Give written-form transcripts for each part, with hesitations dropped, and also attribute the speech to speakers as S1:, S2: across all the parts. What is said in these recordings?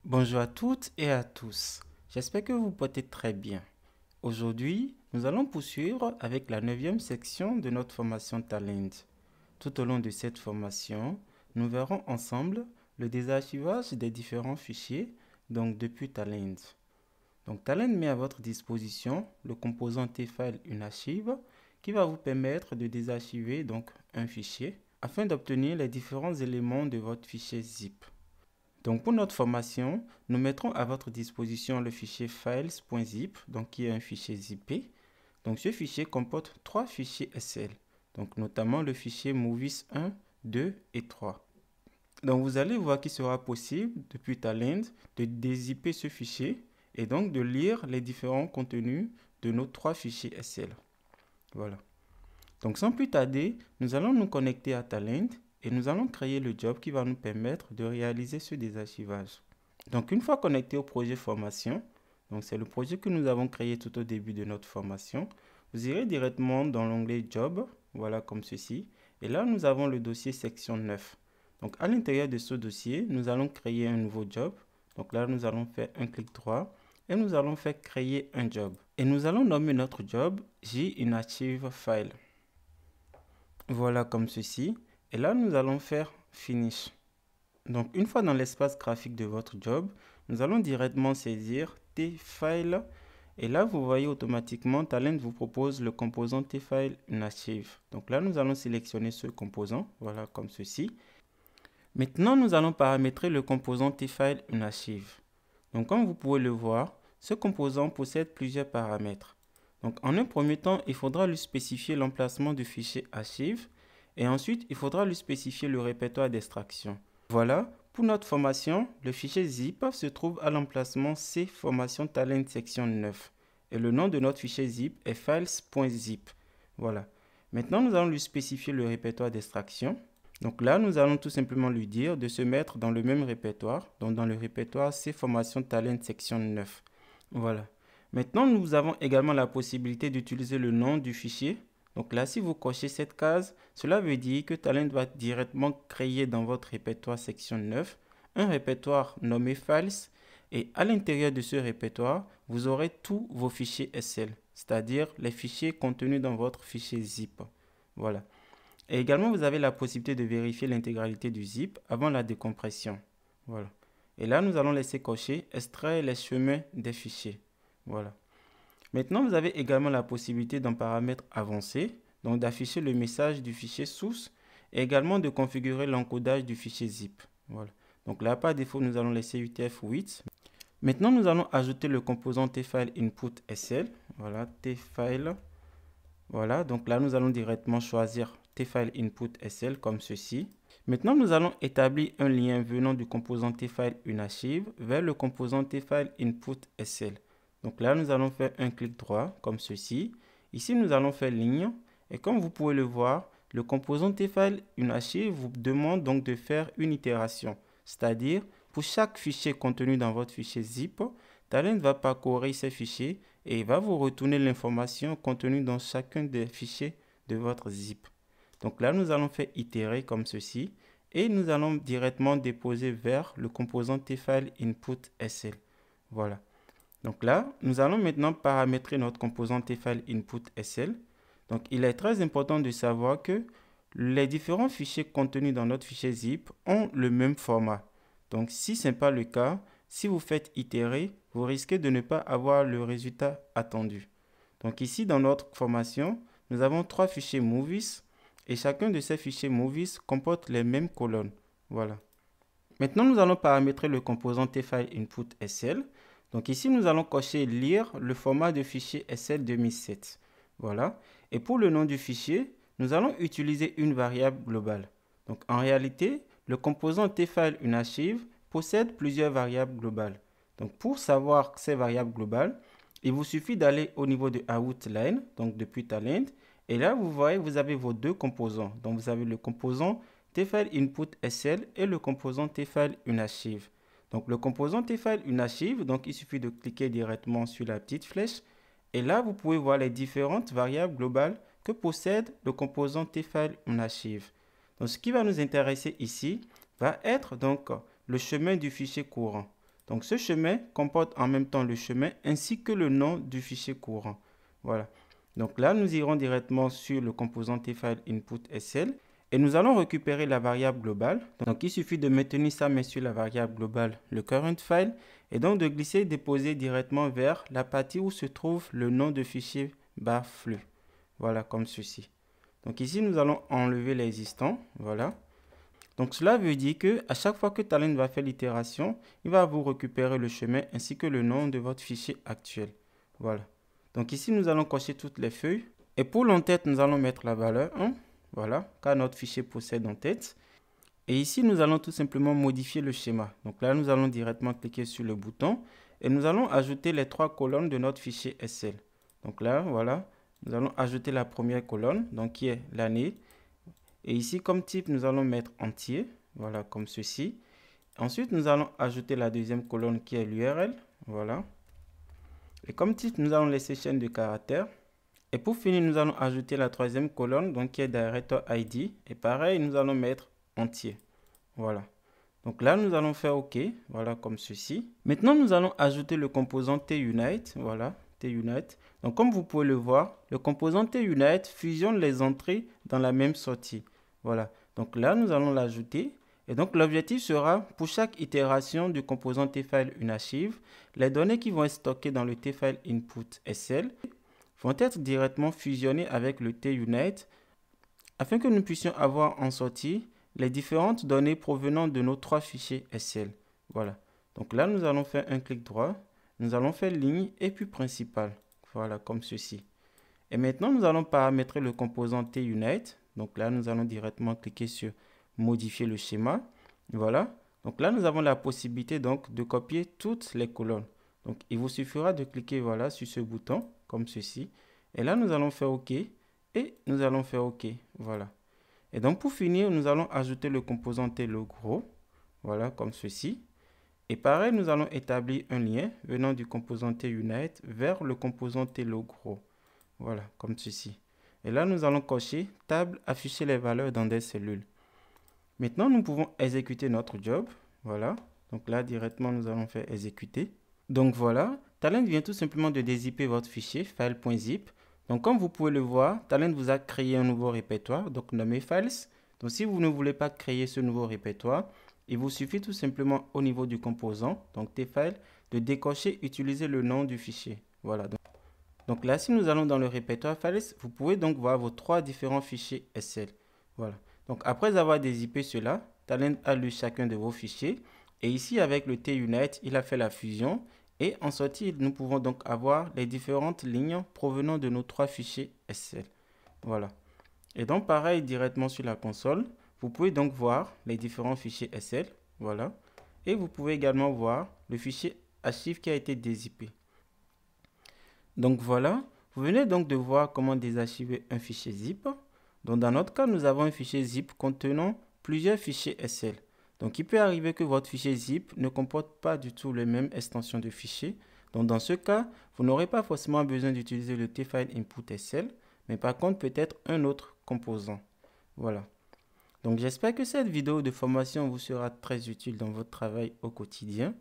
S1: Bonjour à toutes et à tous. J'espère que vous portez très bien. Aujourd'hui, nous allons poursuivre avec la neuvième section de notre formation Talend. Tout au long de cette formation, nous verrons ensemble le désarchivage des différents fichiers, donc depuis Talend. Donc Talend met à votre disposition le composant tfile unarchive qui va vous permettre de désarchiver donc un fichier afin d'obtenir les différents éléments de votre fichier zip. Donc pour notre formation, nous mettrons à votre disposition le fichier files.zip, donc qui est un fichier zippé. Donc ce fichier comporte trois fichiers SL, donc notamment le fichier movies 1, 2 et 3. Donc vous allez voir qu'il sera possible depuis Talend de dézipper ce fichier et donc de lire les différents contenus de nos trois fichiers SL. Voilà. Donc sans plus tarder, nous allons nous connecter à Talend et nous allons créer le job qui va nous permettre de réaliser ce désarchivage. Donc une fois connecté au projet formation, donc c'est le projet que nous avons créé tout au début de notre formation, vous irez directement dans l'onglet job, voilà comme ceci, et là nous avons le dossier section 9. Donc à l'intérieur de ce dossier, nous allons créer un nouveau job. Donc là nous allons faire un clic droit et nous allons faire créer un job. Et nous allons nommer notre job JUnarchive file. Voilà comme ceci. Et là, nous allons faire Finish. Donc, une fois dans l'espace graphique de votre job, nous allons directement saisir tfile. Et là, vous voyez automatiquement, Talend vous propose le composant tfile unarchive. Donc là, nous allons sélectionner ce composant. Voilà comme ceci. Maintenant, nous allons paramétrer le composant tfile unarchive. Donc, comme vous pouvez le voir, ce composant possède plusieurs paramètres. Donc, en un premier temps, il faudra lui spécifier l'emplacement du fichier archive et ensuite, il faudra lui spécifier le répertoire d'extraction. Voilà, pour notre formation, le fichier zip se trouve à l'emplacement C formation Talend section 9 et le nom de notre fichier zip est files.zip. Voilà. Maintenant, nous allons lui spécifier le répertoire d'extraction. Donc là, nous allons tout simplement lui dire de se mettre dans le même répertoire, donc dans le répertoire C formation Talend section 9. Voilà. Maintenant, nous avons également la possibilité d'utiliser le nom du fichier. Donc là, si vous cochez cette case, cela veut dire que Talend va directement créer dans votre répertoire section 9 un répertoire nommé files et à l'intérieur de ce répertoire, vous aurez tous vos fichiers SL, c'est-à-dire les fichiers contenus dans votre fichier zip. Voilà. Et également, vous avez la possibilité de vérifier l'intégralité du zip avant la décompression. Voilà. Et là, nous allons laisser cocher extraire les chemins des fichiers. Voilà. Maintenant, vous avez également la possibilité d'un paramètre avancé, donc d'afficher le message du fichier source et également de configurer l'encodage du fichier zip. Voilà. Donc là, par défaut, nous allons laisser UTF-8. Maintenant, nous allons ajouter le composant tfile input SL. Voilà, tfile. Voilà, donc là, nous allons directement choisir tfile input SL comme ceci. Maintenant, nous allons établir un lien venant du composant tfile unarchive vers le composant tfile input SL. Donc là, nous allons faire un clic droit comme ceci. Ici, nous allons faire ligne. Et comme vous pouvez le voir, le composant tfile unarchive vous demande donc de faire une itération. C'est-à-dire, pour chaque fichier contenu dans votre fichier zip, Talend va parcourir ces fichiers et il va vous retourner l'information contenue dans chacun des fichiers de votre zip. Donc là, nous allons faire itérer comme ceci et nous allons directement déposer vers le composant tfile input SL. Voilà. Donc là, nous allons maintenant paramétrer notre composant tfile input SL. Donc il est très important de savoir que les différents fichiers contenus dans notre fichier zip ont le même format. Donc si ce n'est pas le cas, si vous faites itérer, vous risquez de ne pas avoir le résultat attendu. Donc ici, dans notre formation, nous avons trois fichiers movies et chacun de ces fichiers movies comporte les mêmes colonnes. Voilà. Maintenant, nous allons paramétrer le composant tfile input SL. Donc ici, nous allons cocher lire le format de fichier SL 2007. Voilà. Et pour le nom du fichier, nous allons utiliser une variable globale. Donc en réalité, le composant tfile unarchive possède plusieurs variables globales. Donc pour savoir ces variables globales, il vous suffit d'aller au niveau de outline, donc depuis Talend. Et là, vous voyez, vous avez vos deux composants. Donc vous avez le composant tfile input SL et le composant tfile unarchive. Donc le composant tfile unarchive, donc il suffit de cliquer directement sur la petite flèche et là vous pouvez voir les différentes variables globales que possède le composant tfile unarchive. Donc ce qui va nous intéresser ici va être donc le chemin du fichier courant. Donc ce chemin comporte en même temps le chemin ainsi que le nom du fichier courant. Voilà. Donc là, nous irons directement sur le composant tfile input SL et nous allons récupérer la variable globale. Donc il suffit de maintenir sa main sur la variable globale, le current file, et donc de glisser et déposer directement vers la partie où se trouve le nom de fichier /flux. Voilà, comme ceci. Donc ici, nous allons enlever l'existant. Voilà. Donc cela veut dire que à chaque fois que Talend va faire l'itération, il va vous récupérer le chemin ainsi que le nom de votre fichier actuel. Voilà. Donc ici, nous allons cocher toutes les feuilles. Et pour l'entête, nous allons mettre la valeur 1. Voilà, car notre fichier possède entête. Et ici, nous allons tout simplement modifier le schéma. Donc là, nous allons directement cliquer sur le bouton et nous allons ajouter les 3 colonnes de notre fichier SL. Donc là, voilà, nous allons ajouter la première colonne, donc qui est l'année. Et ici, comme type, nous allons mettre entier, voilà, comme ceci. Ensuite, nous allons ajouter la deuxième colonne qui est l'URL, voilà. Et comme type, nous allons laisser chaîne de caractères. Et pour finir, nous allons ajouter la troisième colonne, donc qui est Director ID. Et pareil, nous allons mettre entier, voilà. Donc là, nous allons faire OK, voilà, comme ceci. Maintenant, nous allons ajouter le composant TUnite, voilà, TUnite. Donc, comme vous pouvez le voir, le composant TUnite fusionne les entrées dans la même sortie. Voilà, donc là, nous allons l'ajouter. Et donc, l'objectif sera, pour chaque itération du composant tfile unarchive, les données qui vont être stockées dans le tfile input SL vont être directement fusionnées avec le TUnite afin que nous puissions avoir en sortie les différentes données provenant de nos 3 fichiers SL. Voilà. Donc là, nous allons faire un clic droit. Nous allons faire ligne et puis principal. Voilà, comme ceci. Et maintenant, nous allons paramétrer le composant TUnite. Donc là, nous allons directement cliquer sur modifier le schéma. Voilà. Donc là, nous avons la possibilité donc de copier toutes les colonnes. Donc il vous suffira de cliquer voilà, sur ce bouton, comme ceci. Et là, nous allons faire OK. Et nous allons faire OK. Voilà. Et donc pour finir, nous allons ajouter le composant TLogro. Voilà, comme ceci. Et pareil, nous allons établir un lien venant du composant TUnite vers le composant TLogro. Voilà, comme ceci. Et là, nous allons cocher table, afficher les valeurs dans des cellules. Maintenant, nous pouvons exécuter notre job. Voilà. Donc là, directement, nous allons faire exécuter. Donc voilà, Talend vient tout simplement de dézipper votre fichier file.zip. Donc comme vous pouvez le voir, Talend vous a créé un nouveau répertoire, donc nommé Files. Donc si vous ne voulez pas créer ce nouveau répertoire, il vous suffit tout simplement au niveau du composant, donc tfile, de décocher utiliser le nom du fichier. Voilà. Donc là, si nous allons dans le répertoire Files, vous pouvez donc voir vos 3 différents fichiers SL. Voilà. Donc après avoir dézippé cela, Talend a lu chacun de vos fichiers. Et ici, avec le TUnite, il a fait la fusion. Et en sortie, nous pouvons donc avoir les différentes lignes provenant de nos 3 fichiers SL. Voilà. Et donc, pareil, directement sur la console, vous pouvez donc voir les différents fichiers SL. Voilà. Et vous pouvez également voir le fichier archive qui a été dézippé. Donc voilà, vous venez donc de voir comment désarchiver un fichier zip. Donc dans notre cas, nous avons un fichier zip contenant plusieurs fichiers SL. Donc il peut arriver que votre fichier zip ne comporte pas du tout les mêmes extensions de fichiers. Donc dans ce cas, vous n'aurez pas forcément besoin d'utiliser le tfile input SL, mais par contre peut-être un autre composant. Voilà. Donc j'espère que cette vidéo de formation vous sera très utile dans votre travail au quotidien.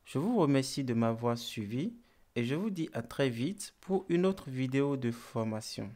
S1: Je vous remercie de m'avoir suivi et je vous dis à très vite pour une autre vidéo de formation.